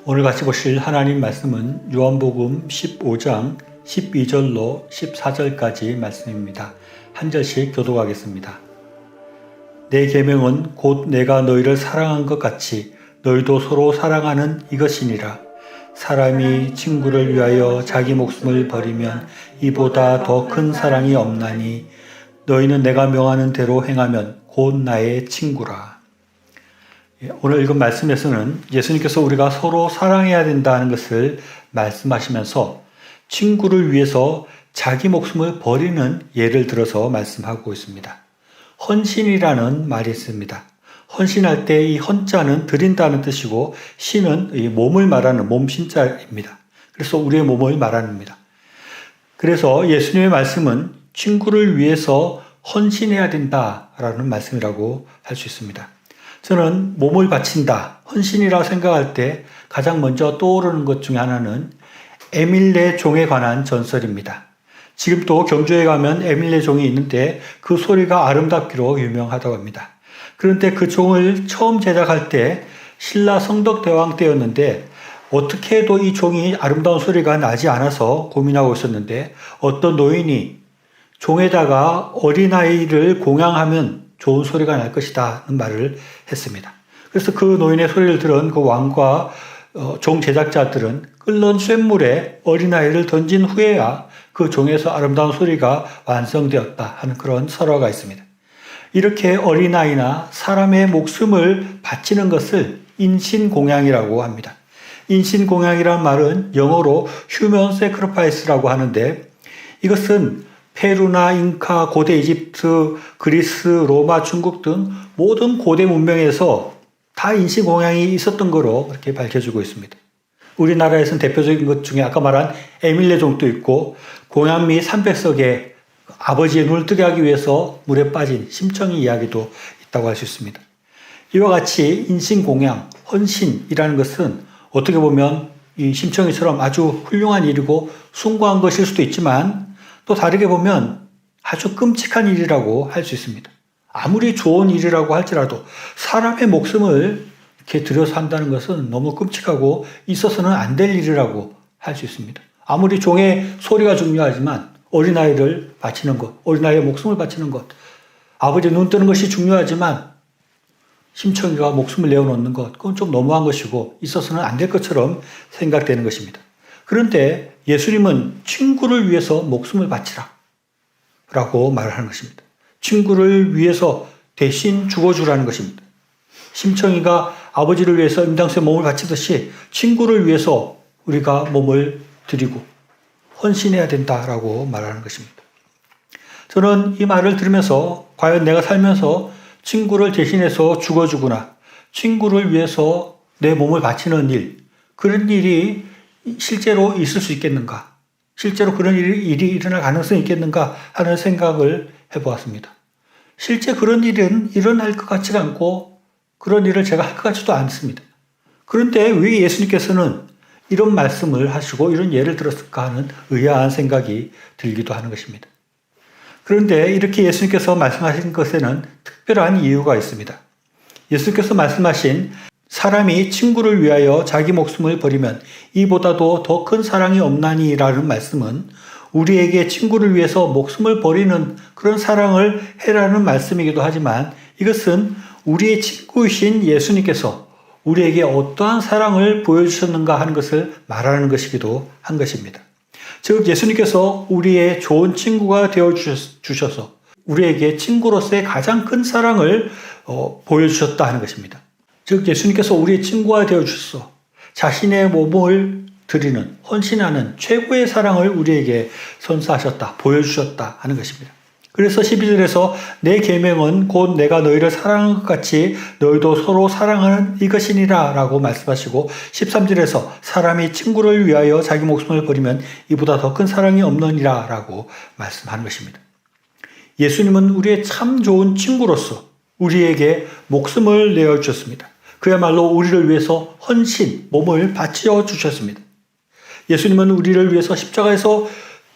오늘 같이 보실 하나님 말씀은 요한복음 15장 12절로 14절까지 말씀입니다. 한 절씩 교독하겠습니다. 내 계명은 곧 내가 너희를 사랑한 것 같이 너희도 서로 사랑하는 이것이니라. 사람이 친구를 위하여 자기 목숨을 버리면 이보다 더 큰 사랑이 없나니 너희는 내가 명하는 대로 행하면 곧 나의 친구라. 오늘 읽은 말씀에서는 예수님께서 우리가 서로 사랑해야 된다는 것을 말씀하시면서 친구를 위해서 자기 목숨을 버리는 예를 들어서 말씀하고 있습니다. 헌신이라는 말이 있습니다. 헌신할 때 이 헌자는 드린다는 뜻이고 신은 이 몸을 말하는 몸신자입니다. 그래서 우리의 몸을 말합니다. 그래서 예수님의 말씀은 친구를 위해서 헌신해야 된다라는 말씀이라고 할 수 있습니다. 저는 몸을 바친다, 헌신이라고 생각할 때 가장 먼저 떠오르는 것 중에 하나는 에밀레 종에 관한 전설입니다. 지금도 경주에 가면 에밀레 종이 있는데 그 소리가 아름답기로 유명하다고 합니다. 그런데 그 종을 처음 제작할 때 신라 성덕대왕 때였는데 어떻게 해도 이 종이 아름다운 소리가 나지 않아서 고민하고 있었는데 어떤 노인이 종에다가 어린아이를 공양하면 좋은 소리가 날 것이다 는 말을 했습니다. 그래서 그 노인의 소리를 들은 그 왕과 종 제작자들은 끓는 쇳물에 어린아이를 던진 후에야 그 종에서 아름다운 소리가 완성되었다 하는 그런 설화가 있습니다. 이렇게 어린아이나 사람의 목숨을 바치는 것을 인신공양이라고 합니다. 인신공양이란 말은 영어로 human sacrifice라고 하는데 이것은 페루나 잉카, 고대 이집트, 그리스, 로마, 중국 등 모든 고대 문명에서 다 인신공양이 있었던 거로 그렇게 밝혀지고 있습니다. 우리나라에서는 대표적인 것 중에 아까 말한 에밀레 종도 있고 공양미 300석에 아버지의 눈을 뜨게 하기 위해서 물에 빠진 심청이 이야기도 있다고 할 수 있습니다. 이와 같이 인신공양, 헌신이라는 것은 어떻게 보면 이 심청이처럼 아주 훌륭한 일이고 숭고한 것일 수도 있지만 또 다르게 보면 아주 끔찍한 일이라고 할 수 있습니다. 아무리 좋은 일이라고 할지라도 사람의 목숨을 이렇게 들여서 한다는 것은 너무 끔찍하고 있어서는 안 될 일이라고 할 수 있습니다. 아무리 종의 소리가 중요하지만 어린아이를 바치는 것, 어린아이의 목숨을 바치는 것, 아버지 눈 뜨는 것이 중요하지만 심청이가 목숨을 내어놓는 것, 그건 좀 너무한 것이고 있어서는 안 될 것처럼 생각되는 것입니다. 그런데 예수님은 친구를 위해서 목숨을 바치라 라고 말하는 것입니다. 친구를 위해서 대신 죽어주라는 것입니다. 심청이가 아버지를 위해서 임당수의 몸을 바치듯이 친구를 위해서 우리가 몸을 드리고 헌신해야 된다라고 말하는 것입니다. 저는 이 말을 들으면서 과연 내가 살면서 친구를 대신해서 죽어주거나 친구를 위해서 내 몸을 바치는 일, 그런 일이 실제로 있을 수 있겠는가? 실제로 그런 일이 일어날 가능성이 있겠는가 하는 생각을 해보았습니다. 실제 그런 일은 일어날 것 같지가 않고 그런 일을 제가 할 것 같지도 않습니다. 그런데 왜 예수님께서는 이런 말씀을 하시고 이런 예를 들었을까 하는 의아한 생각이 들기도 하는 것입니다. 그런데 이렇게 예수님께서 말씀하신 것에는 특별한 이유가 있습니다. 예수님께서 말씀하신 사람이 친구를 위하여 자기 목숨을 버리면 이보다도 더 큰 사랑이 없나니 라는 말씀은 우리에게 친구를 위해서 목숨을 버리는 그런 사랑을 해라는 말씀이기도 하지만 이것은 우리의 친구이신 예수님께서 우리에게 어떠한 사랑을 보여주셨는가 하는 것을 말하는 것이기도 한 것입니다. 즉 예수님께서 우리의 좋은 친구가 되어주셔서 우리에게 친구로서의 가장 큰 사랑을 보여주셨다 하는 것입니다. 즉 예수님께서 우리의 친구가 되어주셔서 자신의 몸을 드리는 헌신하는 최고의 사랑을 우리에게 선사하셨다, 보여주셨다 하는 것입니다. 그래서 12절에서 내 계명은 곧 내가 너희를 사랑한 것 같이 너희도 서로 사랑하는 이것이니라 라고 말씀하시고 13절에서 사람이 친구를 위하여 자기 목숨을 버리면 이보다 더 큰 사랑이 없느니라 라고 말씀하는 것입니다. 예수님은 우리의 참 좋은 친구로서 우리에게 목숨을 내어주셨습니다. 그야말로 우리를 위해서 헌신, 몸을 바쳐 주셨습니다. 예수님은 우리를 위해서 십자가에서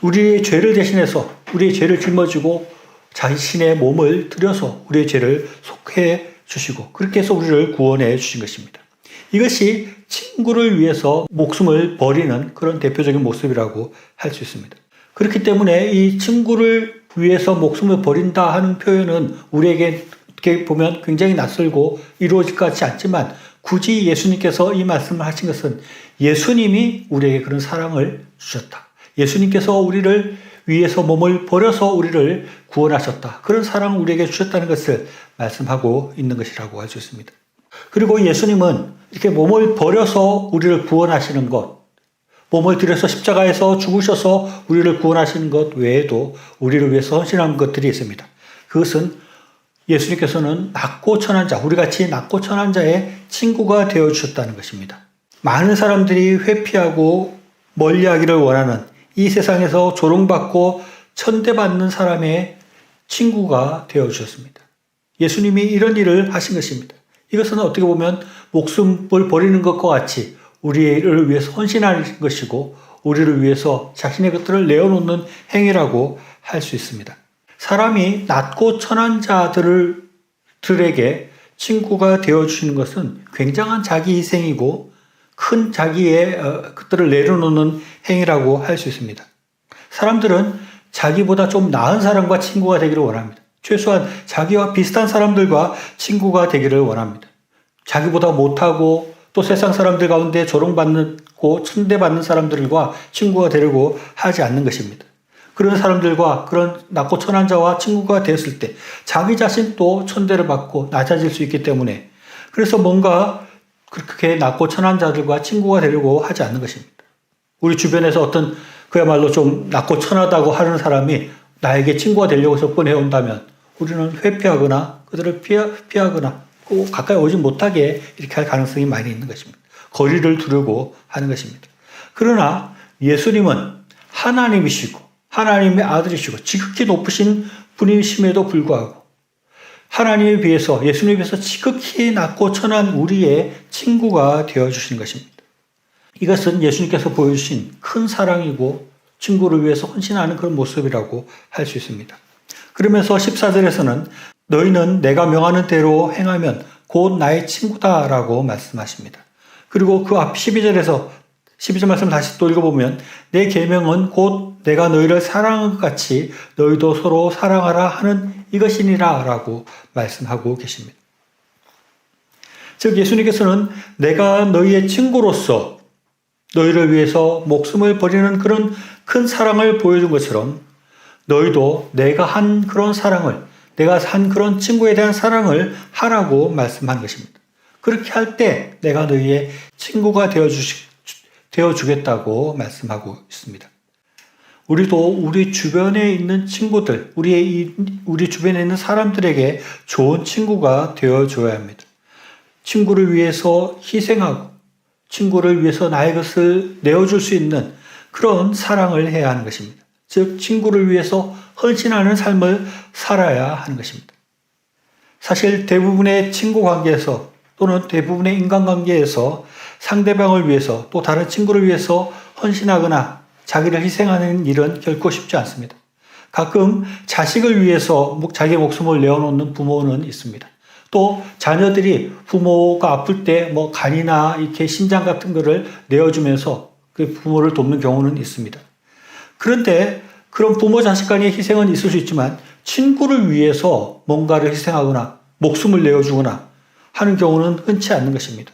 우리의 죄를 대신해서 우리의 죄를 짊어지고 자신의 몸을 들여서 우리의 죄를 속해 주시고 그렇게 해서 우리를 구원해 주신 것입니다. 이것이 친구를 위해서 목숨을 버리는 그런 대표적인 모습이라고 할 수 있습니다. 그렇기 때문에 이 친구를 위해서 목숨을 버린다 하는 표현은 우리에게 어떻게 보면 굉장히 낯설고 이루어질 것 같지 않지만 굳이 예수님께서 이 말씀을 하신 것은 예수님이 우리에게 그런 사랑을 주셨다. 예수님께서 우리를 위해서 몸을 버려서 우리를 구원하셨다. 그런 사랑을 우리에게 주셨다는 것을 말씀하고 있는 것이라고 할 수 있습니다. 그리고 예수님은 이렇게 몸을 버려서 우리를 구원하시는 것, 몸을 들여서 십자가에서 죽으셔서 우리를 구원하시는 것 외에도 우리를 위해서 헌신한 것들이 있습니다. 그것은 예수님께서는 낮고 천한 자, 우리같이 낮고 천한 자의 친구가 되어주셨다는 것입니다. 많은 사람들이 회피하고 멀리하기를 원하는 이 세상에서 조롱받고 천대받는 사람의 친구가 되어주셨습니다. 예수님이 이런 일을 하신 것입니다. 이것은 어떻게 보면 목숨을 버리는 것과 같이 우리를 위해서 헌신하는 것이고 우리를 위해서 자신의 것들을 내어놓는 행위라고 할 수 있습니다. 사람이 낮고 천한 자들에게 친구가 되어주시는 것은 굉장한 자기 희생이고 큰 자기의 것들을 내려놓는 행위라고 할 수 있습니다. 사람들은 자기보다 좀 나은 사람과 친구가 되기를 원합니다. 최소한 자기와 비슷한 사람들과 친구가 되기를 원합니다. 자기보다 못하고 또 세상 사람들 가운데 조롱받고 천대받는 사람들과 친구가 되려고 하지 않는 것입니다. 그런 사람들과 그런 낮고 천한 자와 친구가 되었을 때 자기 자신도 천대를 받고 낮아질 수 있기 때문에 그래서 뭔가 그렇게 낮고 천한 자들과 친구가 되려고 하지 않는 것입니다. 우리 주변에서 어떤 그야말로 좀 낮고 천하다고 하는 사람이 나에게 친구가 되려고 접근해 온다면 우리는 회피하거나 그들을 피하거나 꼭 가까이 오지 못하게 이렇게 할 가능성이 많이 있는 것입니다. 거리를 두려고 하는 것입니다. 그러나 예수님은 하나님이시고 하나님의 아들이시고 지극히 높으신 분이심에도 불구하고 하나님에 비해서 예수님에 비해서 지극히 낮고 천한 우리의 친구가 되어주시는 것입니다. 이것은 예수님께서 보여주신 큰 사랑이고 친구를 위해서 헌신하는 그런 모습이라고 할 수 있습니다. 그러면서 14절에서는 너희는 내가 명하는 대로 행하면 곧 나의 친구다라고 말씀하십니다. 그리고 그 앞 12절 말씀 다시 또 읽어보면 내 계명은 곧 내가 너희를 사랑한 것 같이 너희도 서로 사랑하라 하는 이것이니라 라고 말씀하고 계십니다. 즉 예수님께서는 내가 너희의 친구로서 너희를 위해서 목숨을 버리는 그런 큰 사랑을 보여준 것처럼 너희도 내가 한 그런 사랑을 내가 한 그런 친구에 대한 사랑을 하라고 말씀한 것입니다. 그렇게 할 때 내가 너희의 친구가 되어주겠다고 말씀하고 있습니다. 우리도 우리 주변에 있는 친구들, 우리 주변에 있는 사람들에게 좋은 친구가 되어줘야 합니다. 친구를 위해서 희생하고 친구를 위해서 나의 것을 내어줄 수 있는 그런 사랑을 해야 하는 것입니다. 즉 친구를 위해서 헌신하는 삶을 살아야 하는 것입니다. 사실 대부분의 친구 관계에서 또는 대부분의 인간관계에서 상대방을 위해서 또 다른 친구를 위해서 헌신하거나 자기를 희생하는 일은 결코 쉽지 않습니다. 가끔 자식을 위해서 자기의 목숨을 내어놓는 부모는 있습니다. 또 자녀들이 부모가 아플 때 간이나 이렇게 신장 같은 거를 내어주면서 그 부모를 돕는 경우는 있습니다. 그런데 그런 부모 자식 간의 희생은 있을 수 있지만 친구를 위해서 뭔가를 희생하거나 목숨을 내어주거나 하는 경우는 흔치 않는 것입니다.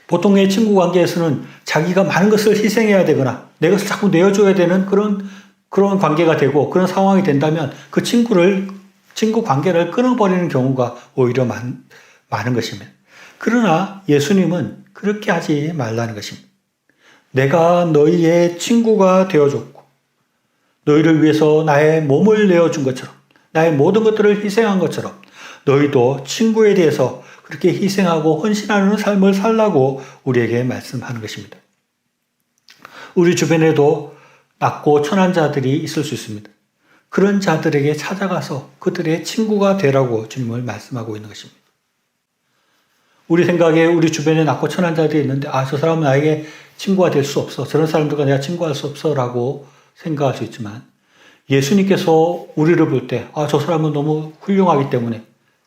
보통의 친구 관계에서는 자기가 많은 것을 희생해야 되거나 내 것을 자꾸 내어줘야 되는 그런 관계가 되고 그런 상황이 된다면 그 친구 관계를 끊어버리는 경우가 오히려 많은 것입니다. 그러나 예수님은 그렇게 하지 말라는 것입니다. 내가 너희의 친구가 되어줬고 너희를 위해서 나의 몸을 내어준 것처럼 나의 모든 것들을 희생한 것처럼 너희도 친구에 대해서 그렇게 희생하고 헌신하는 삶을 살라고 우리에게 말씀하는 것입니다. 우리 주변에도 낮고 천한 자들이 있을 수 있습니다. 그런 자들에게 찾아가서 그들의 친구가 되라고 주님을 말씀하고 있는 것입니다. 우리 생각에 우리 주변에 낮고 천한 자들이 있는데 저 사람은 나에게 친구가 될 수 없어. 저런 사람들과 내가 친구할 수 없어 라고 생각할 수 있지만 예수님께서 우리를 볼 때 저 사람은 너무 훌륭하기 때문에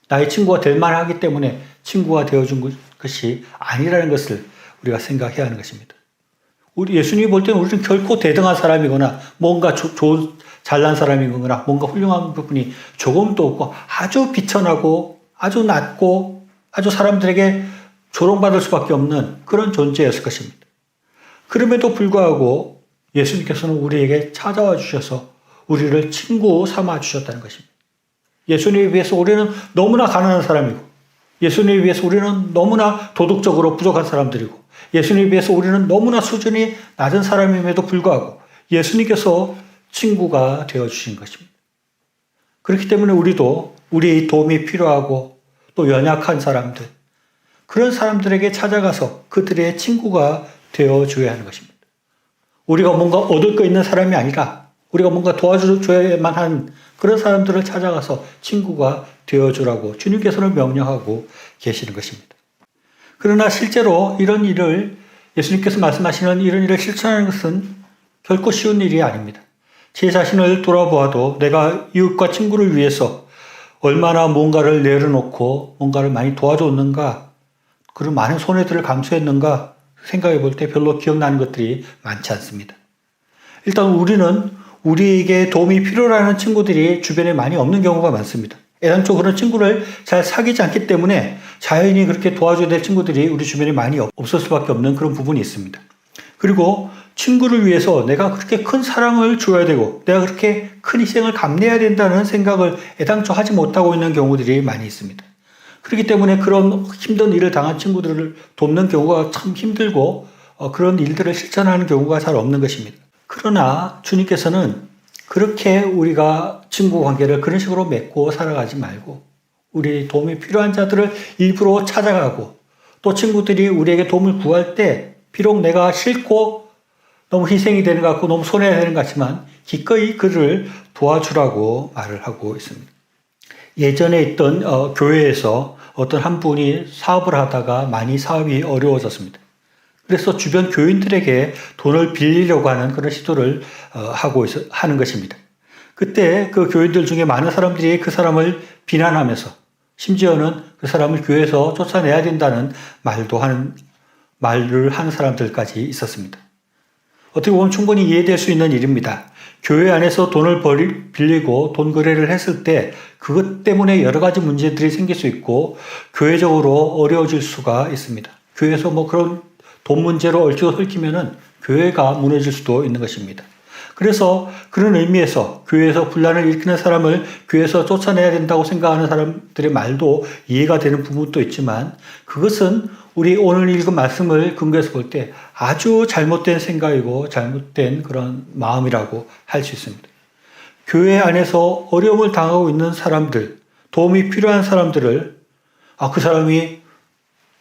나의 친구가 될 만하기 때문에 친구가 되어준 것이 아니라는 것을 우리가 생각해야 하는 것입니다. 우리 예수님이 볼 때는 우리는 결코 대등한 사람이거나 뭔가 좋은 잘난 사람이거나 뭔가 훌륭한 부분이 조금도 없고 아주 비천하고 아주 낮고 아주 사람들에게 조롱받을 수밖에 없는 그런 존재였을 것입니다. 그럼에도 불구하고 예수님께서는 우리에게 찾아와 주셔서 우리를 친구 삼아 주셨다는 것입니다. 예수님에 비해서 우리는 너무나 가난한 사람이고 예수님에 비해서 우리는 너무나 도덕적으로 부족한 사람들이고 예수님에 비해서 우리는 너무나 수준이 낮은 사람임에도 불구하고 예수님께서 친구가 되어주신 것입니다. 그렇기 때문에 우리도 우리의 도움이 필요하고 또 연약한 사람들, 그런 사람들에게 찾아가서 그들의 친구가 되어줘야 하는 것입니다. 우리가 뭔가 얻을 거 있는 사람이 아니라 우리가 뭔가 도와줘야만 하는 그런 사람들을 찾아가서 친구가 되어주라고 주님께서는 명령하고 계시는 것입니다. 그러나 실제로 이런 일을 예수님께서 말씀하시는 이런 일을 실천하는 것은 결코 쉬운 일이 아닙니다. 제 자신을 돌아보아도 내가 이웃과 친구를 위해서 얼마나 뭔가를 내려놓고 뭔가를 많이 도와줬는가, 그런 많은 손해들을 감수했는가 생각해 볼 때 별로 기억나는 것들이 많지 않습니다. 일단 우리는 우리에게 도움이 필요로 친구들이 주변에 많이 없는 경우가 많습니다. 애당초 그런 친구를 잘 사귀지 않기 때문에 자연히 그렇게 도와줘야 될 친구들이 우리 주변에 많이 없을 수밖에 없는 그런 부분이 있습니다. 그리고 친구를 위해서 내가 그렇게 큰 사랑을 줘야 되고 내가 그렇게 큰 희생을 감내해야 된다는 생각을 애당초 하지 못하고 있는 경우들이 많이 있습니다. 그렇기 때문에 그런 힘든 일을 당한 친구들을 돕는 경우가 참 힘들고 그런 일들을 실천하는 경우가 잘 없는 것입니다. 그러나 주님께서는 그렇게 우리가 친구 관계를 그런 식으로 맺고 살아가지 말고 우리 도움이 필요한 자들을 일부러 찾아가고 또 친구들이 우리에게 도움을 구할 때 비록 내가 싫고 너무 희생이 되는 것 같고 너무 손해가 되는 것 같지만 기꺼이 그를 도와주라고 말을 하고 있습니다. 예전에 있던 교회에서 어떤 한 분이 사업을 하다가 많이 사업이 어려워졌습니다. 그래서 주변 교인들에게 돈을 빌리려고 하는 그런 시도를 하는 것입니다. 그때 그 교인들 중에 많은 사람들이 그 사람을 비난하면서 심지어는 그 사람을 교회에서 쫓아내야 된다는 말을 하는 사람들까지 있었습니다. 어떻게 보면 충분히 이해될 수 있는 일입니다. 교회 안에서 돈을 빌리고 돈 거래를 했을 때 그것 때문에 여러 가지 문제들이 생길 수 있고 교회적으로 어려워질 수가 있습니다. 교회에서 그런 돈 문제로 얽히고 설키면은 교회가 무너질 수도 있는 것입니다. 그래서 그런 의미에서 교회에서 분란을 일으키는 사람을 교회에서 쫓아내야 된다고 생각하는 사람들의 말도 이해가 되는 부분도 있지만 그것은 우리 오늘 읽은 말씀을 근거해서 볼 때 아주 잘못된 생각이고 잘못된 그런 마음이라고 할 수 있습니다. 교회 안에서 어려움을 당하고 있는 사람들, 도움이 필요한 사람들을 그 사람이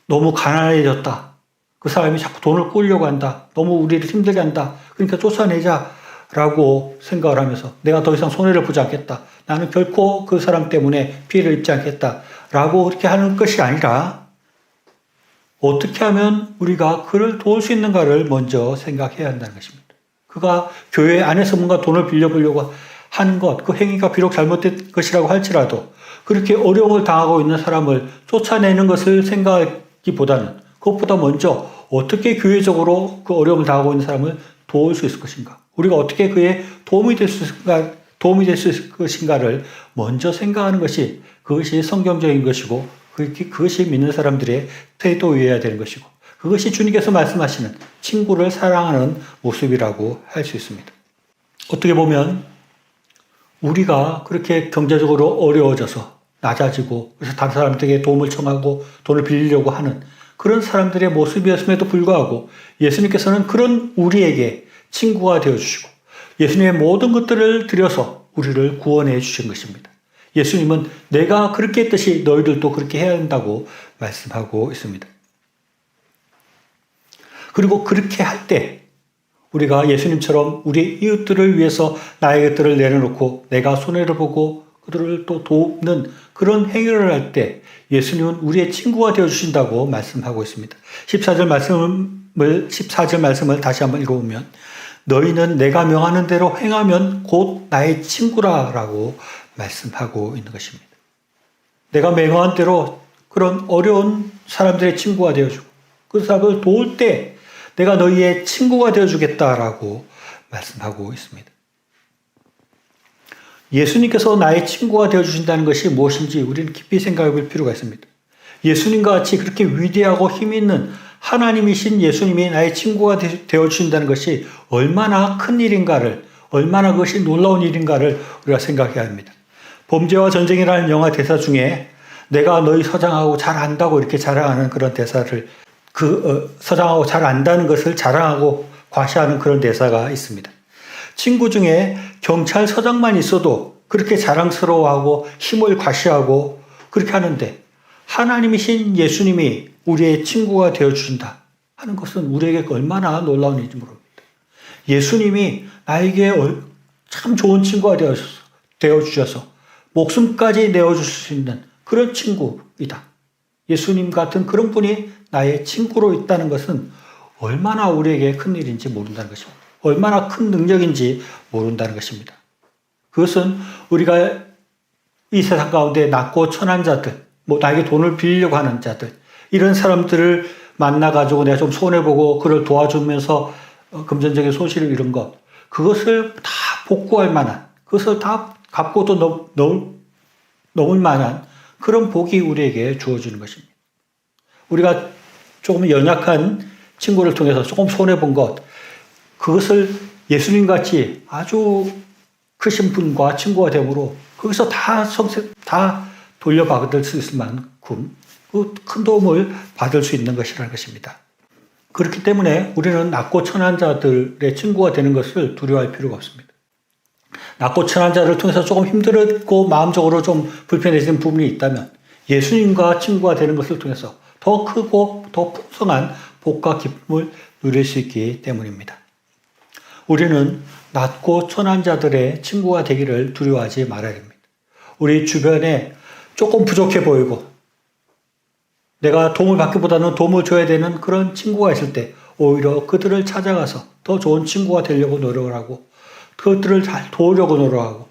너무 가난해졌다. 그 사람이 자꾸 돈을 꾸려고 한다. 너무 우리를 힘들게 한다. 그러니까 쫓아내자라고 생각을 하면서 내가 더 이상 손해를 보지 않겠다. 나는 결코 그 사람 때문에 피해를 입지 않겠다라고 그렇게 하는 것이 아니라 어떻게 하면 우리가 그를 도울 수 있는가를 먼저 생각해야 한다는 것입니다. 그가 교회 안에서 뭔가 돈을 빌려보려고 하는 것, 그 행위가 비록 잘못된 것이라고 할지라도 그렇게 어려움을 당하고 있는 사람을 쫓아내는 것을 생각하기보다는 그것보다 먼저 어떻게 교회적으로 그 어려움을 당하고 있는 사람을 도울 수 있을 것인가, 우리가 어떻게 그에 도움이 될 수 있을 것인가를 먼저 생각하는 것이 그것이 성경적인 것이고 그것이 믿는 사람들의 태도여야 되는 것이고 그것이 주님께서 말씀하시는 친구를 사랑하는 모습이라고 할 수 있습니다. 어떻게 보면 우리가 그렇게 경제적으로 어려워져서 낮아지고 그래서 다른 사람들에게 도움을 청하고 돈을 빌리려고 하는 그런 사람들의 모습이었음에도 불구하고 예수님께서는 그런 우리에게 친구가 되어주시고 예수님의 모든 것들을 들여서 우리를 구원해 주신 것입니다. 예수님은 내가 그렇게 했듯이 너희들도 그렇게 해야 한다고 말씀하고 있습니다. 그리고 그렇게 할 때 우리가 예수님처럼 우리 이웃들을 위해서 나의 것들을 내려놓고 내가 손해를 보고 그들을 또 돕는 그런 행위를 할 때 예수님은 우리의 친구가 되어주신다고 말씀하고 있습니다. 14절 말씀을 다시 한번 읽어보면 너희는 내가 명하는 대로 행하면 곧 나의 친구라라고 말씀하고 있는 것입니다. 내가 명한 대로 그런 어려운 사람들의 친구가 되어주고 그 사람을 도울 때 내가 너희의 친구가 되어주겠다라고 말씀하고 있습니다. 예수님께서 나의 친구가 되어주신다는 것이 무엇인지 우리는 깊이 생각해 볼 필요가 있습니다. 예수님과 같이 그렇게 위대하고 힘 있는 하나님이신 예수님이 나의 친구가 되어주신다는 것이 얼마나 큰 일인가를, 얼마나 그것이 놀라운 일인가를 우리가 생각해야 합니다. 범죄와 전쟁이라는 영화 대사 중에 내가 너희 서장하고 잘 안다고 이렇게 자랑하는 그런 대사를 서장하고 잘 안다는 것을 자랑하고 과시하는 그런 대사가 있습니다. 친구 중에 경찰서장만 있어도 그렇게 자랑스러워하고 힘을 과시하고 그렇게 하는데 하나님이신 예수님이 우리의 친구가 되어주신다 하는 것은 우리에게 얼마나 놀라운 일인지 모릅니다. 예수님이 나에게 참 좋은 친구가 되어주셔서 목숨까지 내어줄 수 있는 그런 친구이다. 예수님 같은 그런 분이 나의 친구로 있다는 것은 얼마나 우리에게 큰 일인지 모른다는 것입니다. 얼마나 큰 능력인지 모른다는 것입니다. 그것은 우리가 이 세상 가운데 낮고 천한 자들, 나에게 돈을 빌리려고 하는 자들, 이런 사람들을 만나가지고 내가 좀 손해보고 그를 도와주면서 금전적인 손실을 이룬 것, 그것을 다 복구할 만한, 그것을 다 갚고도 넘을 만한 그런 복이 우리에게 주어지는 것입니다. 우리가 조금 연약한 친구를 통해서 조금 손해본 것, 그것을 예수님 같이 아주 크신 분과 친구가 되므로 거기서 다 돌려받을 수 있을 만큼 그 큰 도움을 받을 수 있는 것이라는 것입니다. 그렇기 때문에 우리는 낮고 천한 자들의 친구가 되는 것을 두려워할 필요가 없습니다. 낮고 천한 자를 통해서 조금 힘들었고 마음적으로 좀 불편해지는 부분이 있다면 예수님과 친구가 되는 것을 통해서 더 크고 더 풍성한 복과 기쁨을 누릴 수 있기 때문입니다. 우리는 낮고 천한 자들의 친구가 되기를 두려워하지 말아야 됩니다. 우리 주변에 조금 부족해 보이고 내가 도움을 받기보다는 도움을 줘야 되는 그런 친구가 있을 때 오히려 그들을 찾아가서 더 좋은 친구가 되려고 노력을 하고 그들을 잘 도우려고 노력하고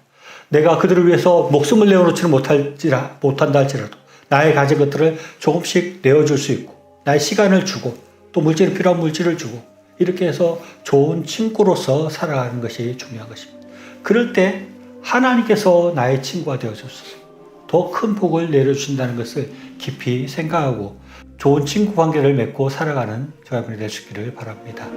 내가 그들을 위해서 목숨을 내어놓지는 못한다 할지라도 나의 가진 것들을 조금씩 내어줄 수 있고 나의 시간을 주고 또 필요한 물질을 주고 이렇게 해서 좋은 친구로서 살아가는 것이 중요한 것입니다. 그럴 때 하나님께서 나의 친구가 되어주셔서 더 큰 복을 내려주신다는 것을 깊이 생각하고 좋은 친구 관계를 맺고 살아가는 저와 여러분이 될 수 있기를 바랍니다.